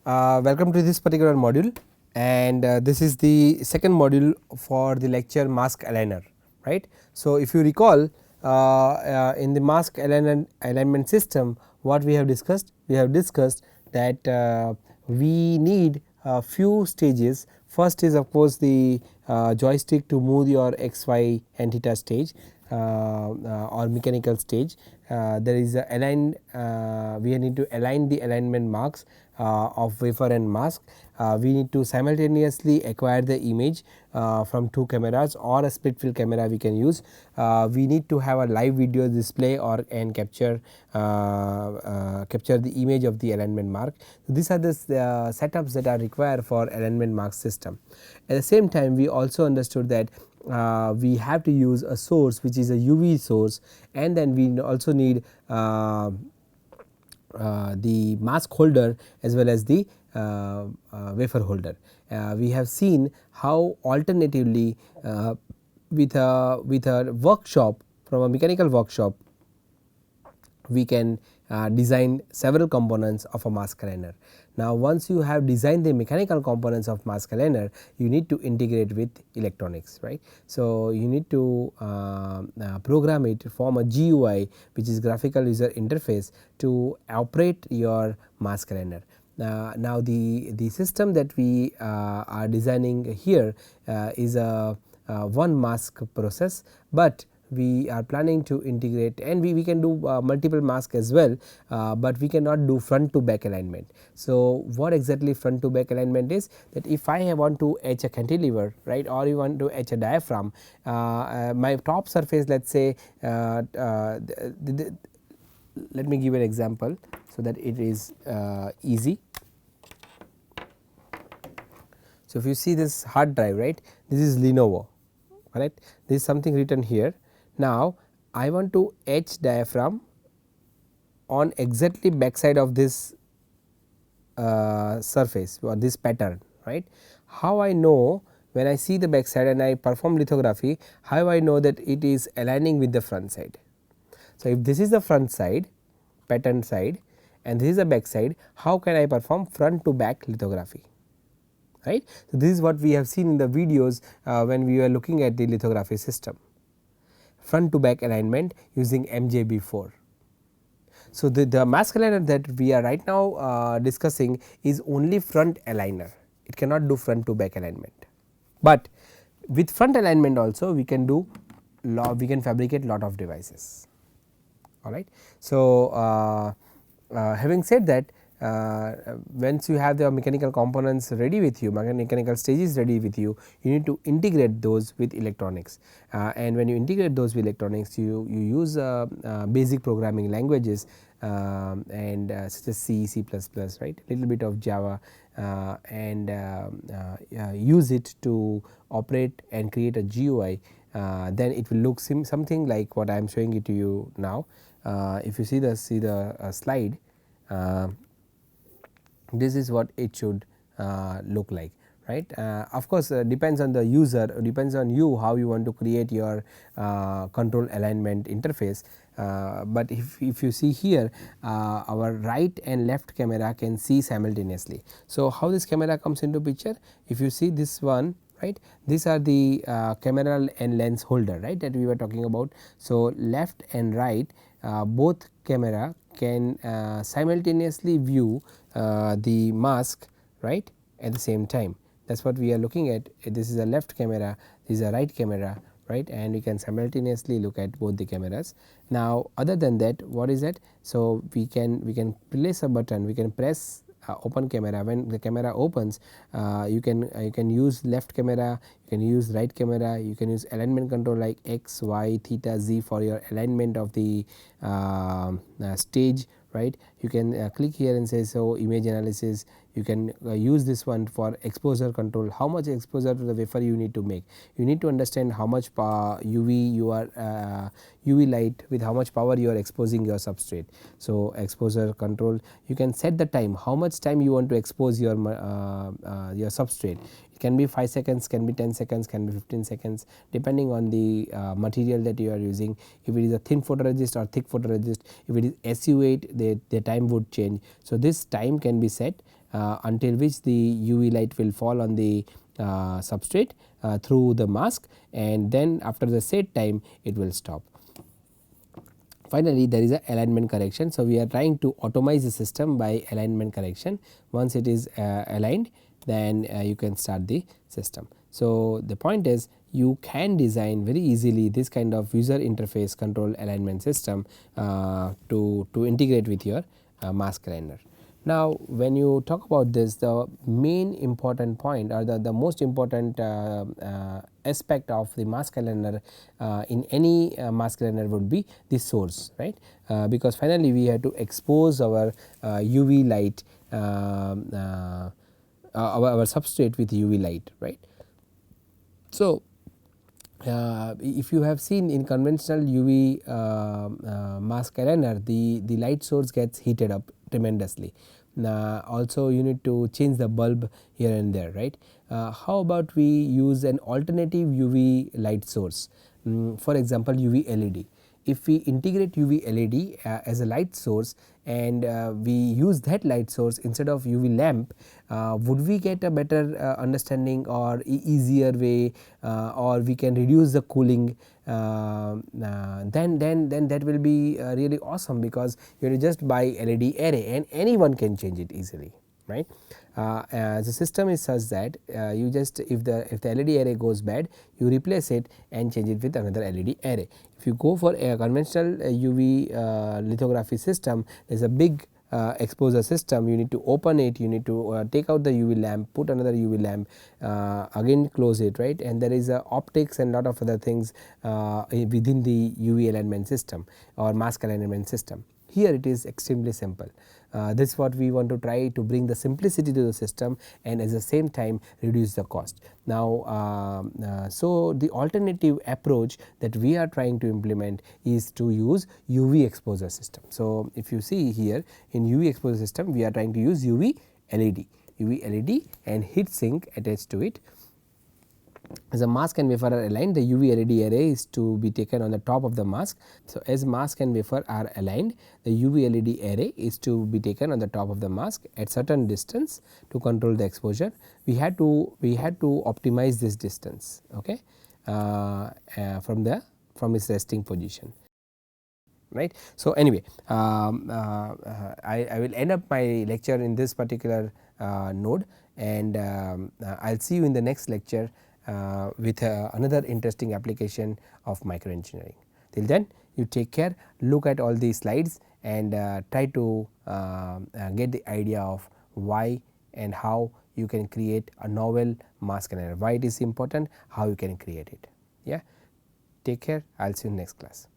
Welcome to this particular module, and this is the second module for the lecture mask aligner, right. So, if you recall, in the mask alignment system, what we have discussed? We have discussed that we need a few stages. First is of course the joystick to move your x, y and theta stage or mechanical stage. There is a align, we need to align the alignment marks of wafer and mask. We need to simultaneously acquire the image from two cameras or a split field camera we can use. We need to have a live video display or and capture the image of the alignment mark. These are the setups that are required for alignment mark system. At the same time, we also understood that we have to use a source which is a UV source, and then we also need the mask holder as well as the wafer holder. We have seen how alternatively with a workshop, from a mechanical workshop, we can design several components of a mask aligner. Now, once you have designed the mechanical components of mask aligner, you need to integrate with electronics, right. So, you need to program it, form a GUI, which is graphical user interface, to operate your mask aligner. Now, the system that we are designing here is a one mask process, but we are planning to integrate, and we can do multiple mask as well, but we cannot do front to back alignment. So, what exactly front to back alignment is, that if I want to etch a cantilever, right, or you want to etch a diaphragm, my top surface, let us say, let me give an example so that it is easy. So, if you see this hard drive, right, this is Lenovo, correct, this is something written here. Now, I want to etch diaphragm on exactly back side of this surface or this pattern, right. How I know, when I see the back side and I perform lithography, how I know that it is aligning with the front side. So, if this is the front side, pattern side, and this is the back side, how can I perform front to back lithography, right. So, this is what we have seen in the videos when we were looking at the lithography system, front to back alignment using MJB4. So, the mask aligner that we are right now discussing is only front aligner, it cannot do front to back alignment, but with front alignment also we can do we can fabricate lot of devices, alright. So, having said that, once you have the mechanical components ready with you, mechanical stages ready with you, you need to integrate those with electronics, and when you integrate those with electronics, you use basic programming languages and such as C, C++, right, little bit of Java, and use it to operate and create a GUI. Then it will look something like what I am showing it to you now. If you see the slide, this is what it should look like, right. Of course, depends on the user, depends on you how you want to create your control alignment interface, but if you see here, our right and left camera can see simultaneously. So, how this camera comes into picture? If you see this one, right, these are the camera and lens holder, right, that we were talking about. So, left and right, both camera can simultaneously view the mask, right, at the same time. That is what we are looking at. This is a left camera, this is a right camera, right, and we can simultaneously look at both the cameras. Now, other than that, what is that? So, we can place a button, we can press open camera. When the camera opens, you can use left camera, you can use right camera, you can use alignment control like X, Y, theta, Z for your alignment of the stage, right. You can click here and say, so image analysis, you can use this one for exposure control, how much exposure to the wafer you need to make. You need to understand how much UV you are UV light, with how much power you are exposing your substrate. So, exposure control, you can set the time, how much time you want to expose your substrate. It can be 5 seconds, can be 10 seconds, can be 15 seconds, depending on the material that you are using. If it is a thin photoresist or thick photoresist, if it is SU8, the time would change. So, this time can be set, until which the UV light will fall on the substrate through the mask, and then after the set time it will stop. Finally, there is a alignment correction. So, we are trying to automize the system by alignment correction. Once it is aligned, then you can start the system. So, the point is you can design very easily this kind of user interface control alignment system to integrate with your mask aligner. Now, when you talk about this, the main important point or the most important aspect of the mask aligner in any mask aligner would be the source, right, because finally we have to expose our UV light our substrate with UV light, right. So, if you have seen in conventional UV mask aligner, the light source gets heated up tremendously. Also you need to change the bulb here and there, right. How about we use an alternative UV light source, for example UV LED. If we integrate UV LED as a light source and we use that light source instead of UV lamp, would we get a better understanding or easier way, or we can reduce the cooling, then that will be really awesome, because you will just buy LED array and anyone can change it easily, right. The system is such that you just if the LED array goes bad, you replace it and change it with another LED array. If you go for a conventional UV lithography system, there is a big exposure system. You need to open it, you need to take out the UV lamp, put another UV lamp, again close it, right, and there is optics and lot of other things within the UV alignment system or mask alignment system. Here it is extremely simple. This is what we want to try to bring the simplicity to the system and at the same time reduce the cost. Now, so the alternative approach that we are trying to implement is to use UV exposure system. So, if you see here in UV exposure system, we are trying to use UV LED and heat sink attached to it. As a mask and wafer are aligned, the UV LED array is to be taken on the top of the mask. So, as mask and wafer are aligned, the UV LED array is to be taken on the top of the mask at certain distance to control the exposure. We had to optimize this distance, okay, from its resting position, right. So, anyway, I will end up my lecture in this particular node, and I will see you in the next lecture with another interesting application of microengineering. Till then, you take care, look at all these slides and try to get the idea of why and how you can create a novel mask aligner, why it is important, how you can create it. Yeah, take care, I will see you in next class.